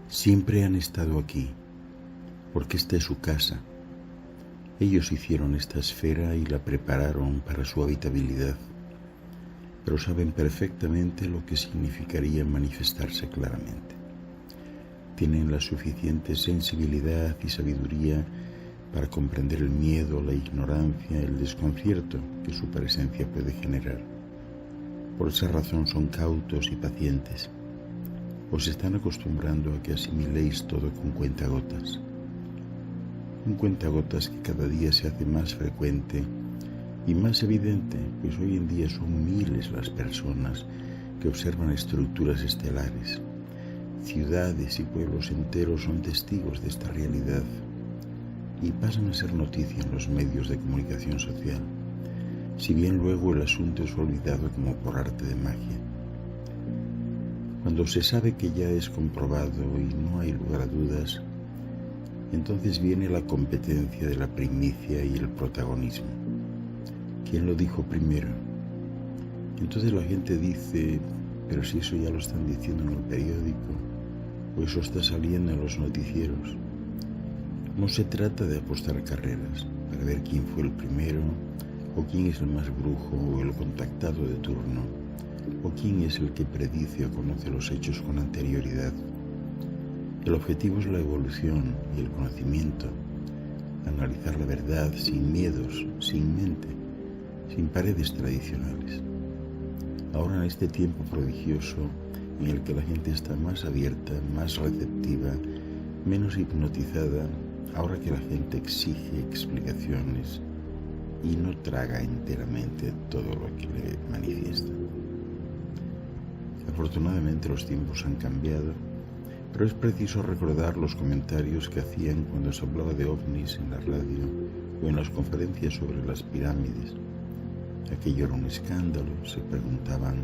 Siempre han estado aquí, porque esta es su casa. Ellos hicieron esta esfera y la prepararon para su habitabilidad, pero saben perfectamente lo que significaría manifestarse claramente. Tienen la suficiente sensibilidad y sabiduría para comprender el miedo, la ignorancia, el desconcierto que su presencia puede generar. Por esa razón son cautos y pacientes. Os están acostumbrando a que asimiléis todo con cuentagotas. Un cuentagotas que cada día se hace más frecuente y más evidente, pues hoy en día son miles las personas que observan estructuras estelares. Ciudades y pueblos enteros son testigos de esta realidad y pasan a ser noticia en los medios de comunicación social, si bien luego el asunto es olvidado como por arte de magia. Cuando se sabe que ya es comprobado y no hay lugar a dudas, entonces viene la competencia de la primicia y el protagonismo. ¿Quién lo dijo primero? Entonces la gente dice, pero si eso ya lo están diciendo en el periódico, o eso está saliendo en los noticieros. No se trata de apostar carreras para ver quién fue el primero, o quién es el más brujo o el contactado de turno, o quién es el que predice o conoce los hechos con anterioridad. El objetivo es la evolución y el conocimiento, analizar la verdad sin miedos, sin mente, sin paredes tradicionales. Ahora en este tiempo prodigioso en el que la gente está más abierta, más receptiva, menos hipnotizada, ahora que la gente exige explicaciones y no traga enteramente todo lo que le manifiesta. Afortunadamente los tiempos han cambiado, pero es preciso recordar los comentarios que hacían cuando se hablaba de ovnis en la radio o en las conferencias sobre las pirámides. Aquello era un escándalo, se preguntaban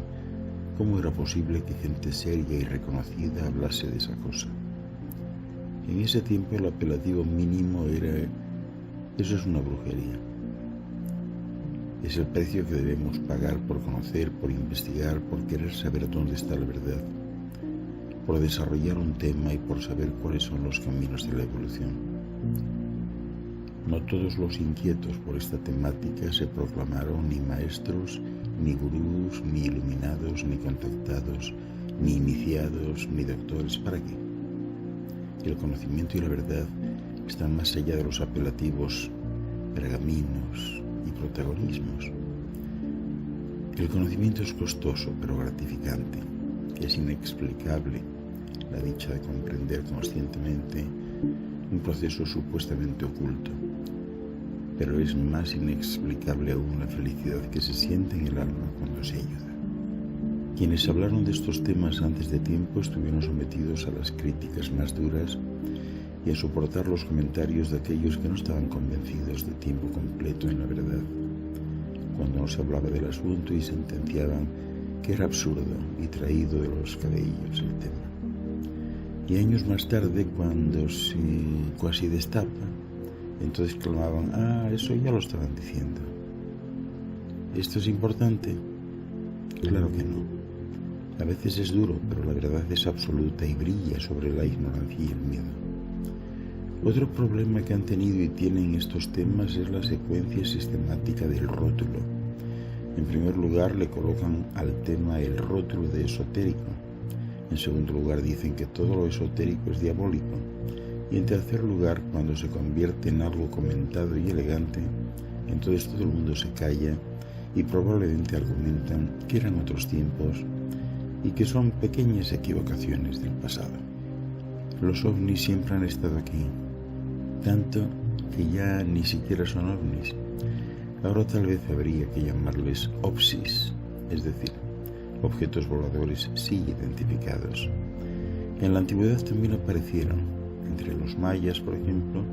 cómo era posible que gente seria y reconocida hablase de esa cosa. En ese tiempo el apelativo mínimo era: eso es una brujería. Es el precio que debemos pagar por conocer, por investigar, por querer saber dónde está la verdad, por desarrollar un tema y por saber cuáles son los caminos de la evolución. No todos los inquietos por esta temática se proclamaron ni maestros, ni gurús, ni iluminados, ni contactados, ni iniciados, ni doctores. ¿Para qué? El conocimiento y la verdad están más allá de los apelativos, pergaminos y protagonismos. El conocimiento es costoso pero gratificante. Es inexplicable la dicha de comprender conscientemente un proceso supuestamente oculto, pero es más inexplicable aún la felicidad que se siente en el alma cuando se ayuda. Quienes hablaron de estos temas antes de tiempo estuvieron sometidos a las críticas más duras y a soportar los comentarios de aquellos que no estaban convencidos de tiempo completo en la verdad, cuando no se hablaba del asunto y sentenciaban que era absurdo y traído de los cabellos el tema. Y años más tarde, cuando se casi destapa, entonces clamaban: eso ya lo estaban diciendo. ¿Esto es importante? Claro que no. A veces es duro, pero la verdad es absoluta y brilla sobre la ignorancia y el miedo. Otro problema que han tenido y tienen estos temas es la secuencia sistemática del rótulo. En primer lugar, le colocan al tema el rótulo de esotérico. En segundo lugar, dicen que todo lo esotérico es diabólico. Y en tercer lugar, cuando se convierte en algo comentado y elegante, entonces todo el mundo se calla y probablemente argumentan que eran otros tiempos y que son pequeñas equivocaciones del pasado. Los ovnis siempre han estado aquí, tanto que ya ni siquiera son ovnis. Ahora tal vez habría que llamarles OVSIs, es decir, objetos voladores sí identificados. En la antigüedad también aparecieron. Entre los mayas, por ejemplo,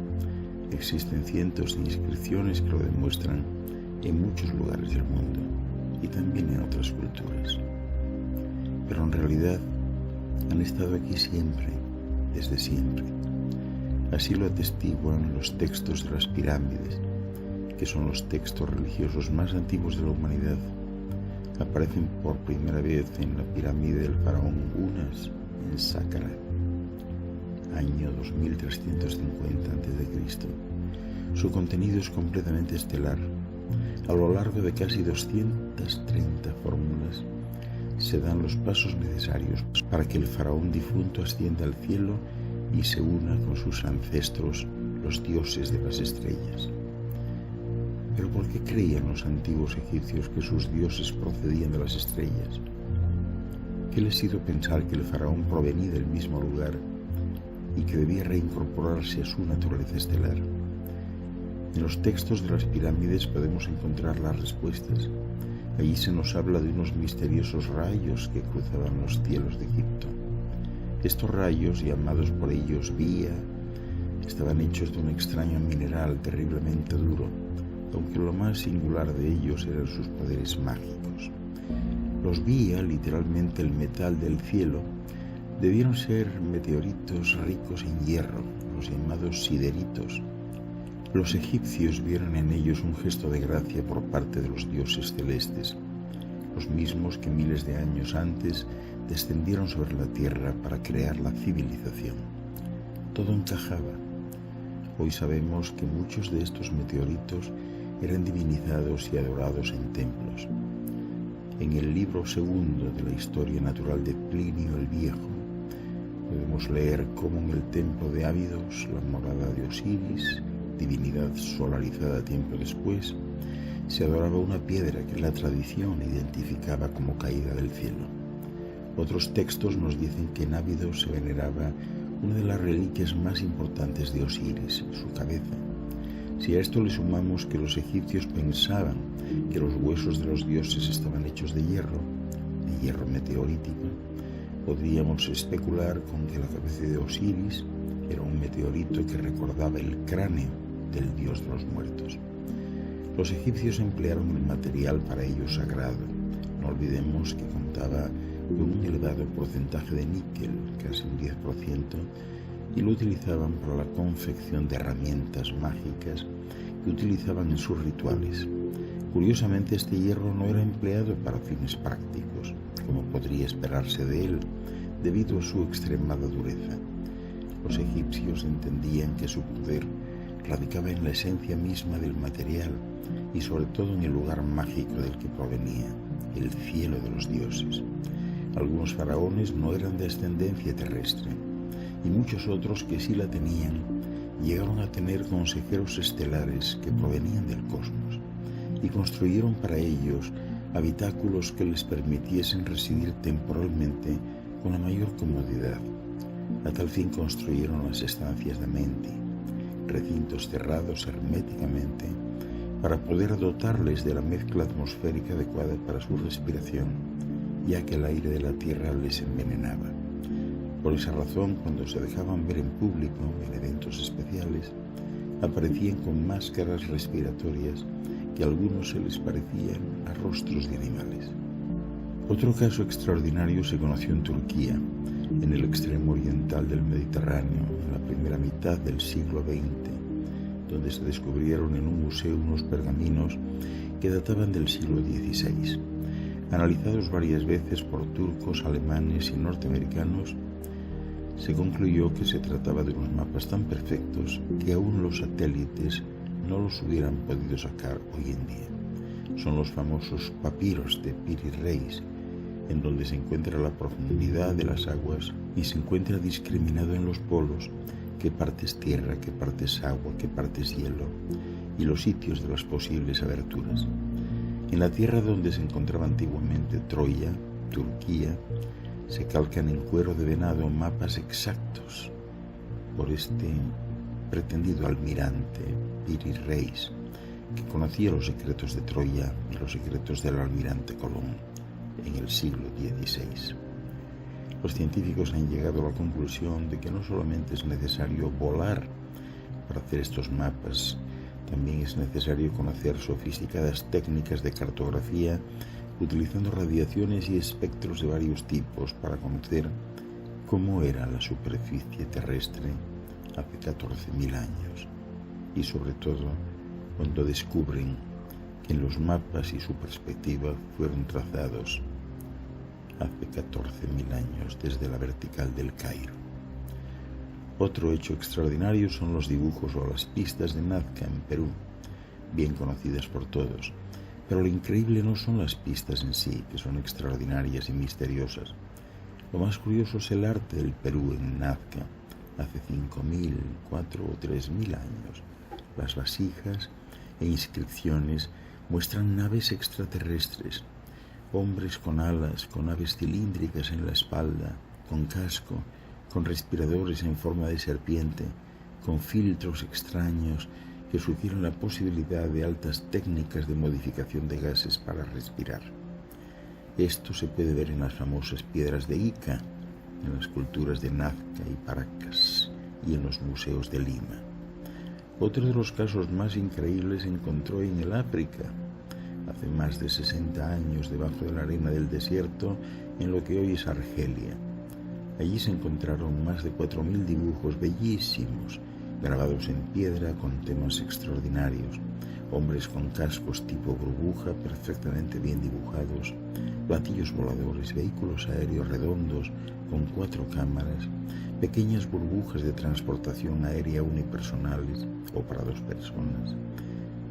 existen cientos de inscripciones que lo demuestran en muchos lugares del mundo y también en otras culturas. Pero en realidad han estado aquí siempre, desde siempre. Así lo atestiguan los textos de las pirámides, que son los textos religiosos más antiguos de la humanidad. Aparecen por primera vez en la pirámide del faraón Unas, en Saqqara. año 2350 a.C. Su contenido es completamente estelar. A lo largo de casi 230 fórmulas se dan los pasos necesarios para que el faraón difunto ascienda al cielo y se una con sus ancestros, los dioses de las estrellas. ¿Pero por qué creían los antiguos egipcios que sus dioses procedían de las estrellas? ¿Qué les hizo pensar que el faraón provenía del mismo lugar y que debía reincorporarse a su naturaleza estelar? En los textos de las pirámides podemos encontrar las respuestas. Allí se nos habla de unos misteriosos rayos que cruzaban los cielos de Egipto. Estos rayos, llamados por ellos vía, estaban hechos de un extraño mineral terriblemente duro, aunque lo más singular de ellos eran sus poderes mágicos. Los vía, literalmente el metal del cielo, debieron ser meteoritos ricos en hierro, los llamados sideritos. Los egipcios vieron en ellos un gesto de gracia por parte de los dioses celestes, los mismos que miles de años antes descendieron sobre la tierra para crear la civilización. Todo encajaba. Hoy sabemos que muchos de estos meteoritos eran divinizados y adorados en templos. En el libro segundo de la historia natural de Plinio el Viejo, podemos leer cómo en el templo de Abidos, la morada de Osiris, divinidad solarizada tiempo después, se adoraba una piedra que la tradición identificaba como caída del cielo. Otros textos nos dicen que en Abidos se veneraba una de las reliquias más importantes de Osiris, su cabeza. Si a esto le sumamos que los egipcios pensaban que los huesos de los dioses estaban hechos de hierro meteorítico, podríamos especular con que la cabeza de Osiris era un meteorito que recordaba el cráneo del dios de los muertos. Los egipcios emplearon el material para ellos sagrado. No olvidemos que contaba con un elevado porcentaje de níquel, casi un 10%, y lo utilizaban para la confección de herramientas mágicas que utilizaban en sus rituales. Curiosamente, este hierro no era empleado para fines prácticos, como podría esperarse de él, debido a su extremada dureza. Los egipcios entendían que su poder radicaba en la esencia misma del material y sobre todo en el lugar mágico del que provenía, el cielo de los dioses. Algunos faraones no eran de ascendencia terrestre y muchos otros que sí la tenían llegaron a tener consejeros estelares que provenían del cosmos y construyeron para ellos habitáculos que les permitiesen residir temporalmente con la mayor comodidad. A tal fin construyeron las estancias de Menti, recintos cerrados herméticamente para poder dotarles de la mezcla atmosférica adecuada para su respiración, ya que el aire de la tierra les envenenaba. Por esa razón, cuando se dejaban ver en público, en eventos especiales, aparecían con máscaras respiratorias que a algunos se les parecían a rostros de animales. Otro caso extraordinario se conoció en Turquía, en el extremo oriental del Mediterráneo, en la primera mitad del siglo XX, donde se descubrieron en un museo unos pergaminos que databan del siglo XVI. Analizados varias veces por turcos, alemanes y norteamericanos, se concluyó que se trataba de unos mapas tan perfectos que aún los satélites no los hubieran podido sacar hoy en día. Son los famosos papiros de Piri Reis, en donde se encuentra la profundidad de las aguas y se encuentra discriminado en los polos qué parte es tierra, qué parte es agua, qué parte es hielo y los sitios de las posibles aberturas. En la tierra donde se encontraba antiguamente Troya, Turquía, se calcan en cuero de venado mapas exactos por este pretendido almirante Piri Reis, que conocía los secretos de Troya y los secretos del almirante Colón en el siglo XVI. Los científicos han llegado a la conclusión de que no solamente es necesario volar para hacer estos mapas, también es necesario conocer sofisticadas técnicas de cartografía utilizando radiaciones y espectros de varios tipos para conocer cómo era la superficie terrestre hace 14.000 años y sobre todo cuando descubren que los mapas y su perspectiva fueron trazados hace 14.000 años desde la vertical del Cairo. Otro hecho extraordinario son los dibujos o las pistas de Nazca en Perú, bien conocidas por todos. Pero lo increíble no son las pistas en sí, que son extraordinarias y misteriosas. Lo más curioso es el arte del Perú en Nazca, hace 5.000, 4.000 o 3.000 años. Las vasijas e inscripciones muestran naves extraterrestres, hombres con alas, con naves cilíndricas en la espalda, con casco, con respiradores en forma de serpiente, con filtros extraños que sugieren la posibilidad de altas técnicas de modificación de gases para respirar. Esto se puede ver en las famosas piedras de Ica, en las culturas de Nazca y Paracas y en los museos de Lima. Otro de los casos más increíbles se encontró en el África, hace más de 60 años, debajo de la arena del desierto, en lo que hoy es Argelia. Allí se encontraron más de 4.000 dibujos bellísimos, grabados en piedra con temas extraordinarios, hombres con cascos tipo burbuja perfectamente bien dibujados, platillos voladores, vehículos aéreos redondos con 4 cámaras, pequeñas burbujas de transportación aérea unipersonales o para 2 personas,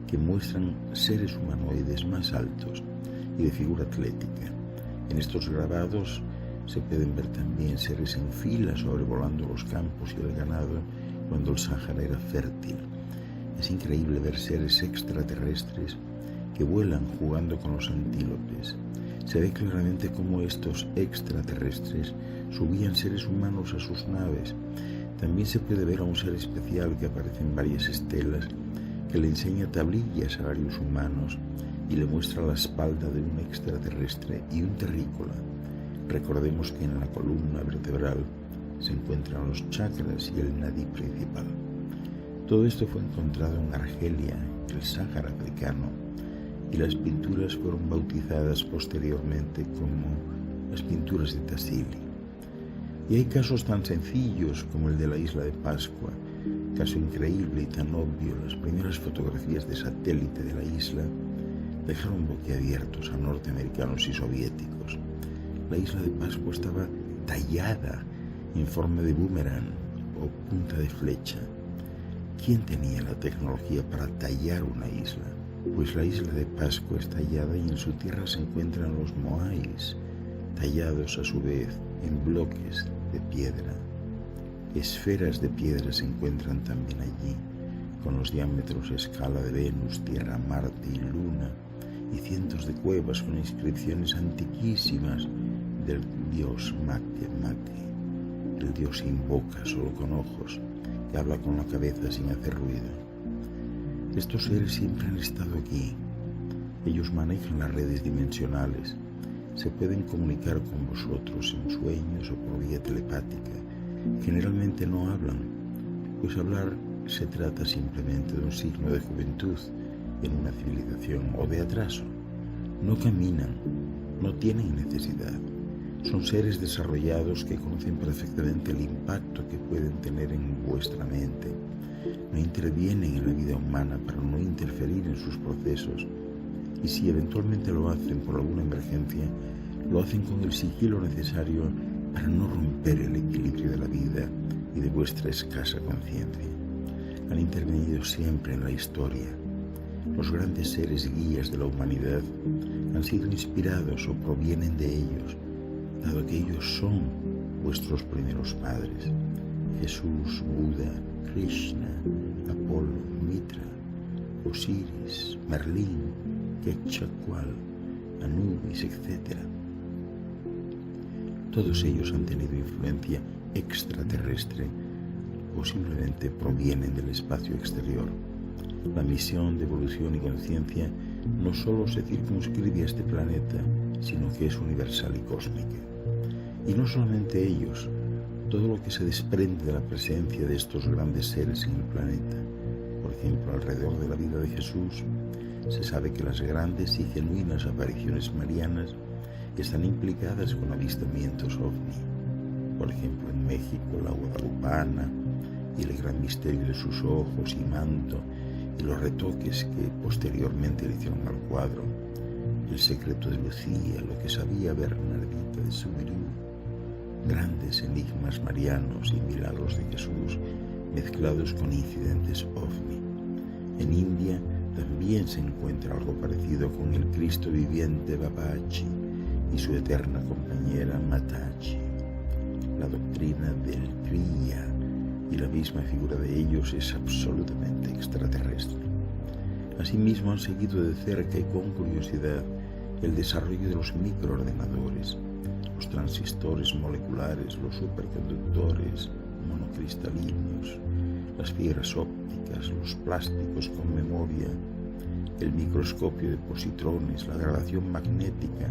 que muestran seres humanoides más altos y de figura atlética. En estos grabados se pueden ver también seres en fila sobrevolando los campos y el ganado cuando el Sáhara era fértil. Es increíble ver seres extraterrestres que vuelan jugando con los antílopes. Se ve claramente cómo estos extraterrestres subían seres humanos a sus naves. También se puede ver a un ser especial que aparece en varias estelas, que le enseña tablillas a varios humanos y le muestra la espalda de un extraterrestre y un terrícola. Recordemos que en la columna vertebral se encuentran los chakras y el nadí principal. Todo esto fue encontrado en Argelia, el Sáhara africano, y las pinturas fueron bautizadas posteriormente como las pinturas de Tassili. Y hay casos tan sencillos como el de la isla de Pascua, caso increíble y tan obvio. Las primeras fotografías de satélite de la isla dejaron boquiabiertos a norteamericanos y soviéticos. La isla de Pascua estaba tallada en forma de boomerang o punta de flecha. ¿Quién tenía la tecnología para tallar una isla? Pues la isla de Pascua es tallada y en su tierra se encuentran los moais, tallados a su vez en bloques de piedra. Esferas de piedra se encuentran también allí, con los diámetros a escala de Venus, Tierra, Marte y Luna, y cientos de cuevas con inscripciones antiquísimas del dios Make, el dios sin boca, solo con ojos, que habla con la cabeza sin hacer ruido. Estos seres siempre han estado aquí. Ellos manejan las redes dimensionales, se pueden comunicar con vosotros en sueños o por vía telepática. Generalmente no hablan, pues hablar se trata simplemente de un signo de juventud en una civilización o de atraso. No caminan, no tienen necesidad. Son seres desarrollados que conocen perfectamente el impacto que pueden tener en vuestra mente. No intervienen en la vida humana para no interferir en sus procesos, y si eventualmente lo hacen por alguna emergencia, lo hacen con el sigilo necesario para no romper el equilibrio de la vida y de vuestra escasa conciencia. Han intervenido siempre en la historia. Los grandes seres guías de la humanidad han sido inspirados o provienen de ellos, dado que ellos son vuestros primeros padres: Jesús, Buda, Krishna, Apolo, Mitra, Osiris, Merlín, Quetzalcóatl, Anubis, etc. Todos ellos han tenido influencia extraterrestre o simplemente provienen del espacio exterior. La misión de evolución y conciencia no solo se circunscribe a este planeta, sino que es universal y cósmica. Y no solamente ellos, todo lo que se desprende de la presencia de estos grandes seres en el planeta. Por ejemplo, alrededor de la vida de Jesús, se sabe que las grandes y genuinas apariciones marianas están implicadas con avistamientos ovni. Por ejemplo, en México, la guadalupana y el gran misterio de sus ojos y manto y los retoques que posteriormente le hicieron al cuadro, el secreto de Lucía, lo que sabía Bernardita de Somerú, grandes enigmas marianos y milagros de Jesús mezclados con incidentes ovni. En India también se encuentra algo parecido con el Cristo viviente Babaji y su eterna compañera Mataji. La doctrina del Kriya y la misma figura de ellos es absolutamente extraterrestre. Asimismo, han seguido de cerca y con curiosidad el desarrollo de los microordenadores, los transistores moleculares, los superconductores monocristalinos, las fibras ópticas, los plásticos con memoria, el microscopio de positrones, la grabación magnética,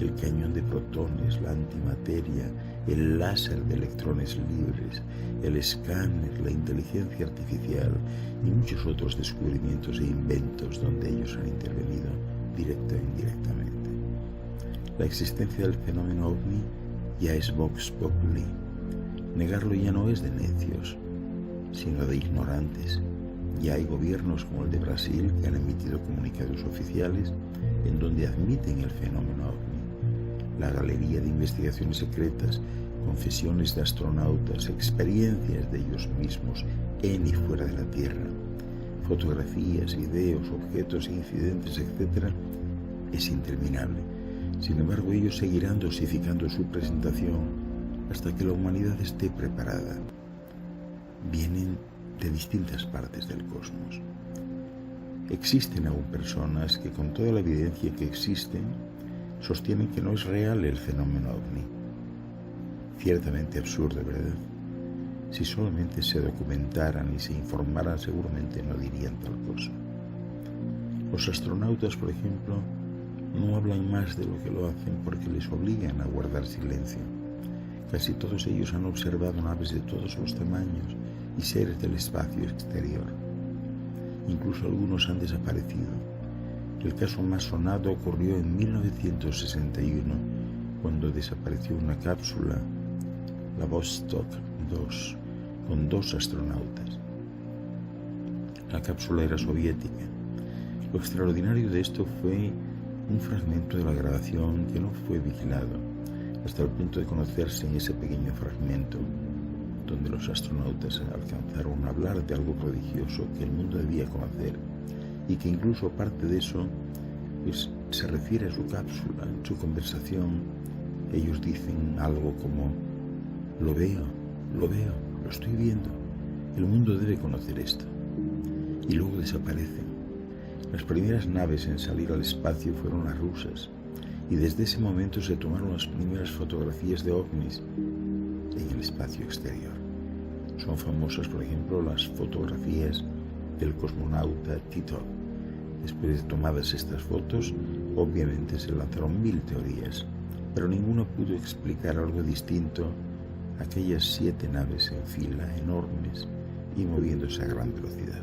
el cañón de protones, la antimateria, el láser de electrones libres, el escáner, la inteligencia artificial y muchos otros descubrimientos e inventos donde ellos han intervenido directa e indirectamente. La existencia del fenómeno ovni ya es vox populi. Negarlo ya no es de necios, sino de ignorantes. Ya hay gobiernos como el de Brasil que han emitido comunicados oficiales en donde admiten el fenómeno ovni. La galería de investigaciones secretas, confesiones de astronautas, experiencias de ellos mismos en y fuera de la Tierra, fotografías, videos, objetos, incidentes, etc., es interminable. Sin embargo, ellos seguirán dosificando su presentación hasta que la humanidad esté preparada. Vienen de distintas partes del cosmos. Existen aún personas que, con toda la evidencia que existen, sostienen que no es real el fenómeno ovni. Ciertamente absurdo, ¿verdad? Si solamente se documentaran y se informaran, seguramente no dirían tal cosa. Los astronautas, por ejemplo, no hablan más de lo que lo hacen porque les obligan a guardar silencio. Casi todos ellos han observado naves de todos los tamaños y seres del espacio exterior. Incluso algunos han desaparecido. El caso más sonado ocurrió en 1961, cuando desapareció una cápsula, la Vostok 2, con 2 astronautas. La cápsula era soviética. Lo extraordinario de esto fue un fragmento de la grabación que no fue vigilado, hasta el punto de conocerse en ese pequeño fragmento, donde los astronautas alcanzaron a hablar de algo prodigioso que el mundo debía conocer, y que incluso aparte de eso, pues, se refiere a su cápsula. En su conversación, ellos dicen algo como: lo veo, lo estoy viendo, el mundo debe conocer esto. Y luego desaparecen. Las primeras naves en salir al espacio fueron las rusas, y desde ese momento se tomaron las primeras fotografías de ovnis en el espacio exterior. Son famosas, por ejemplo, las fotografías del cosmonauta Titov. Después de tomadas estas fotos, obviamente se lanzaron 1000 teorías, pero ninguna pudo explicar algo distinto a aquellas 7 naves en fila, enormes y moviéndose a gran velocidad.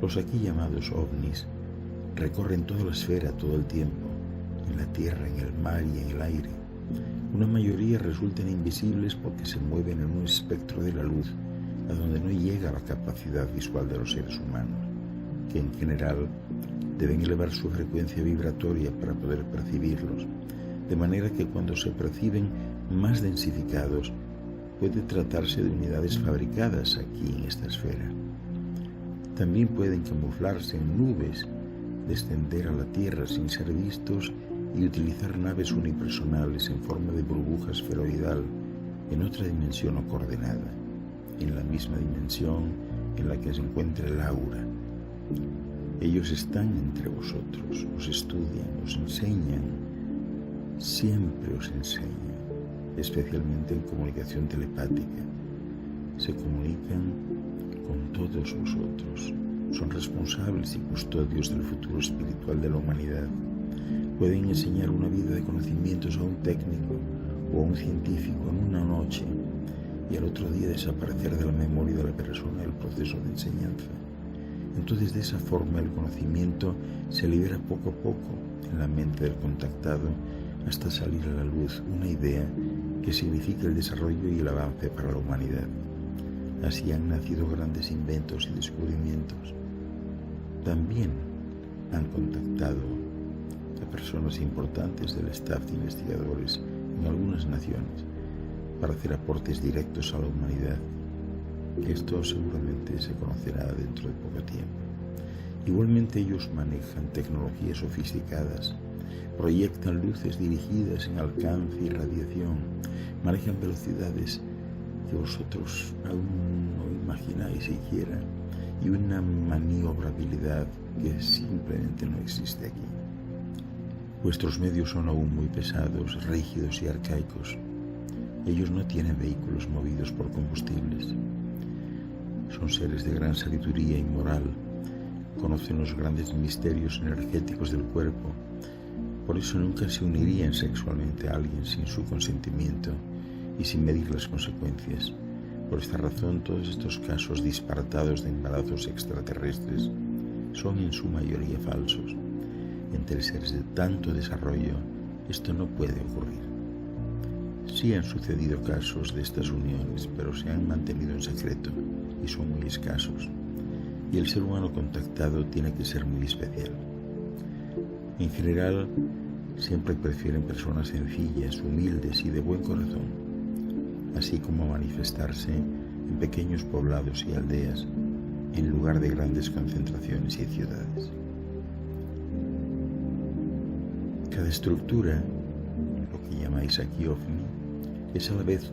Los aquí llamados ovnis recorren toda la esfera todo el tiempo, en la tierra, en el mar y en el aire. Una mayoría resultan invisibles porque se mueven en un espectro de la luz a donde no llega la capacidad visual de los seres humanos, que en general deben elevar su frecuencia vibratoria para poder percibirlos, de manera que cuando se perciben más densificados puede tratarse de unidades fabricadas aquí en esta esfera. También pueden camuflarse en nubes, descender a la Tierra sin ser vistos y utilizar naves unipersonales en forma de burbuja esferoidal en otra dimensión o coordenada, en la misma dimensión en la que se encuentra el aura. Ellos están entre vosotros, os estudian, os enseñan, siempre os enseñan, especialmente en comunicación telepática. Se comunican con todos vosotros. Son responsables y custodios del futuro espiritual de la humanidad. Pueden enseñar una vida de conocimientos a un técnico o a un científico en una noche y al otro día desaparecer de la memoria de la persona el proceso de enseñanza. Entonces, de esa forma, el conocimiento se libera poco a poco en la mente del contactado hasta salir a la luz una idea que significa el desarrollo y el avance para la humanidad. Así han nacido grandes inventos y descubrimientos. También han contactado a personas importantes del staff de investigadores en algunas naciones para hacer aportes directos a la humanidad. Esto seguramente se conocerá dentro de poco tiempo. Igualmente ellos manejan tecnologías sofisticadas, proyectan luces dirigidas en alcance y radiación, manejan velocidades que vosotros aún no imagináis siquiera y una maniobrabilidad que simplemente no existe aquí. Vuestros medios son aún muy pesados, rígidos y arcaicos. Ellos no tienen vehículos movidos por combustibles. Son seres de gran sabiduría y moral, conocen los grandes misterios energéticos del cuerpo, por eso nunca se unirían sexualmente a alguien sin su consentimiento y sin medir las consecuencias. Por esta razón, todos estos casos disparatados de embarazos extraterrestres son en su mayoría falsos. Entre seres de tanto desarrollo, esto no puede ocurrir. Sí han sucedido casos de estas uniones, pero se han mantenido en secreto y son muy escasos. Y el ser humano contactado tiene que ser muy especial. En general, siempre prefieren personas sencillas, humildes y de buen corazón, así como manifestarse en pequeños poblados y aldeas, en lugar de grandes concentraciones y ciudades. Cada estructura, lo que llamáis aquí ovni, es a la vez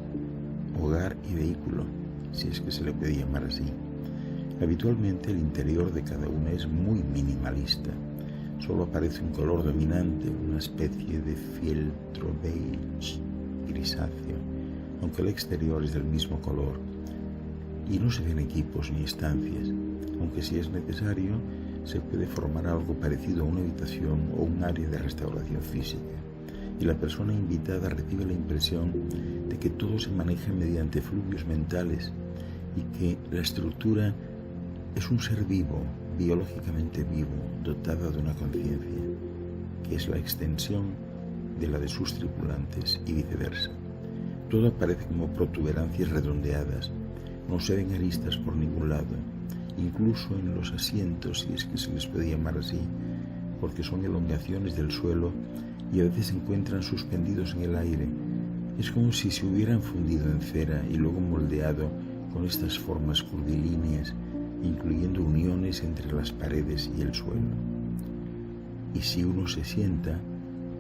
hogar y vehículo, si es que se le puede llamar así. Habitualmente el interior de cada una es muy minimalista. Solo aparece un color dominante, una especie de fieltro beige grisáceo, aunque el exterior es del mismo color. Y no se ven equipos ni estancias, aunque si es necesario se puede formar algo parecido a una habitación o un área de restauración física. Y la persona invitada recibe la impresión de que todo se maneja mediante fluvios mentales y que la estructura es un ser vivo, biológicamente vivo, dotada de una conciencia, que es la extensión de la de sus tripulantes y viceversa. Todo aparece como protuberancias redondeadas, no se ven aristas por ningún lado, incluso en los asientos, si es que se les puede llamar así, porque son elongaciones del suelo y a veces se encuentran suspendidos en el aire. Es como si se hubieran fundido en cera y luego moldeado con estas formas curvilíneas, incluyendo uniones entre las paredes y el suelo. Y si uno se sienta,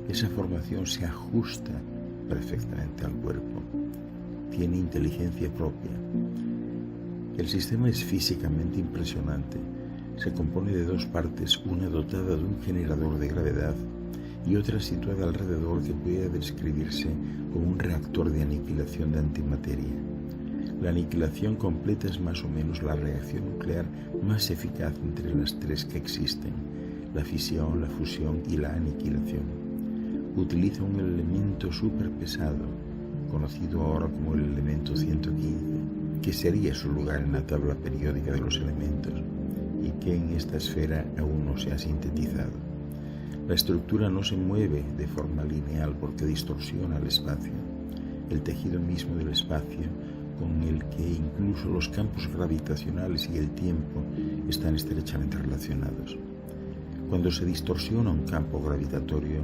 esa formación se ajusta perfectamente al cuerpo. Tiene inteligencia propia. El sistema es físicamente impresionante. Se compone de dos partes, una dotada de un generador de gravedad y otra situada alrededor que puede describirse como un reactor de aniquilación de antimateria. La aniquilación completa es más o menos la reacción nuclear más eficaz entre las tres que existen, la fisión, la fusión y la aniquilación. Utiliza un elemento superpesado, conocido ahora como el elemento 115, que sería su lugar en la tabla periódica de los elementos y que en esta esfera aún no se ha sintetizado. La estructura no se mueve de forma lineal porque distorsiona el espacio, el tejido mismo del espacio, con el que incluso los campos gravitacionales y el tiempo están estrechamente relacionados. Cuando se distorsiona un campo gravitatorio,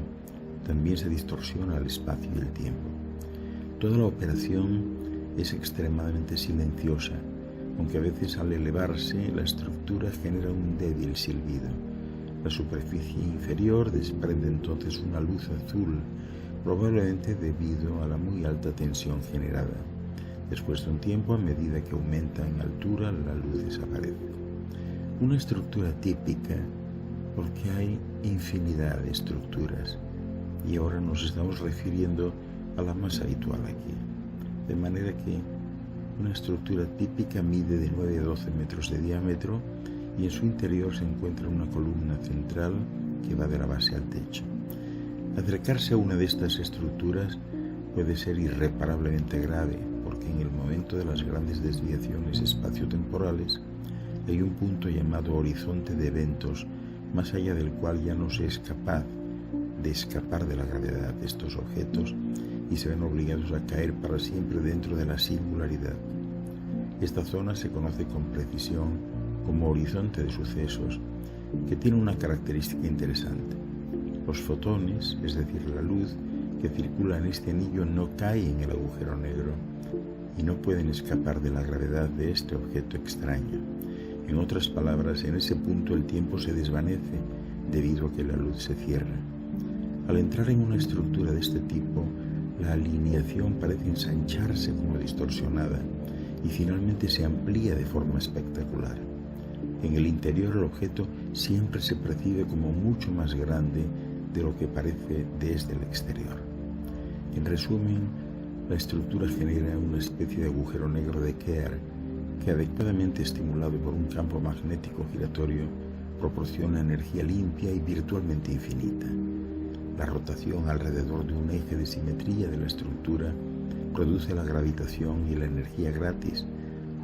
también se distorsiona el espacio y el tiempo. Toda la operación es extremadamente silenciosa, aunque a veces al elevarse la estructura genera un débil silbido. La superficie inferior desprende entonces una luz azul, probablemente debido a la muy alta tensión generada. Después de un tiempo, a medida que aumenta en altura, la luz desaparece. Una estructura típica, porque hay infinidad de estructuras, y ahora nos estamos refiriendo a la más habitual aquí. De manera que una estructura típica mide de 9 a 12 metros de diámetro y en su interior se encuentra una columna central que va de la base al techo. Acercarse a una de estas estructuras puede ser irreparablemente grave, porque en el momento de las grandes desviaciones espaciotemporales hay un punto llamado horizonte de eventos, más allá del cual ya no se es capaz de escapar de la gravedad de estos objetos y se ven obligados a caer para siempre dentro de la singularidad. Esta zona se conoce con precisión como horizonte de sucesos, que tiene una característica interesante. Los fotones, es decir, la luz que circula en este anillo no caen en el agujero negro y no pueden escapar de la gravedad de este objeto extraño. En otras palabras, en ese punto el tiempo se desvanece debido a que la luz se cierra. Al entrar en una estructura de este tipo, la alineación parece ensancharse como distorsionada y finalmente se amplía de forma espectacular. En el interior el objeto siempre se percibe como mucho más grande de lo que parece desde el exterior. En resumen, la estructura genera una especie de agujero negro de Kerr que, adecuadamente estimulado por un campo magnético giratorio, proporciona energía limpia y virtualmente infinita. La rotación alrededor de un eje de simetría de la estructura produce la gravitación y la energía gratis,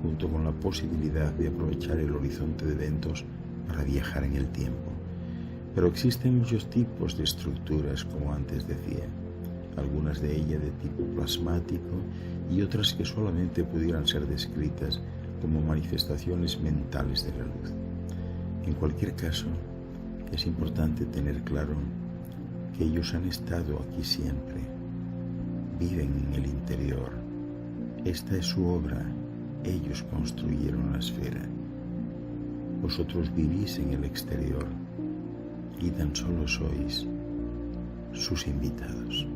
junto con la posibilidad de aprovechar el horizonte de eventos para viajar en el tiempo. Pero existen muchos tipos de estructuras, como antes decía, algunas de ellas de tipo plasmático y otras que solamente pudieran ser descritas como manifestaciones mentales de la luz. En cualquier caso, es importante tener claro que ellos han estado aquí siempre, viven en el interior. Esta es su obra, ellos construyeron la esfera. Vosotros vivís en el exterior y tan solo sois sus invitados.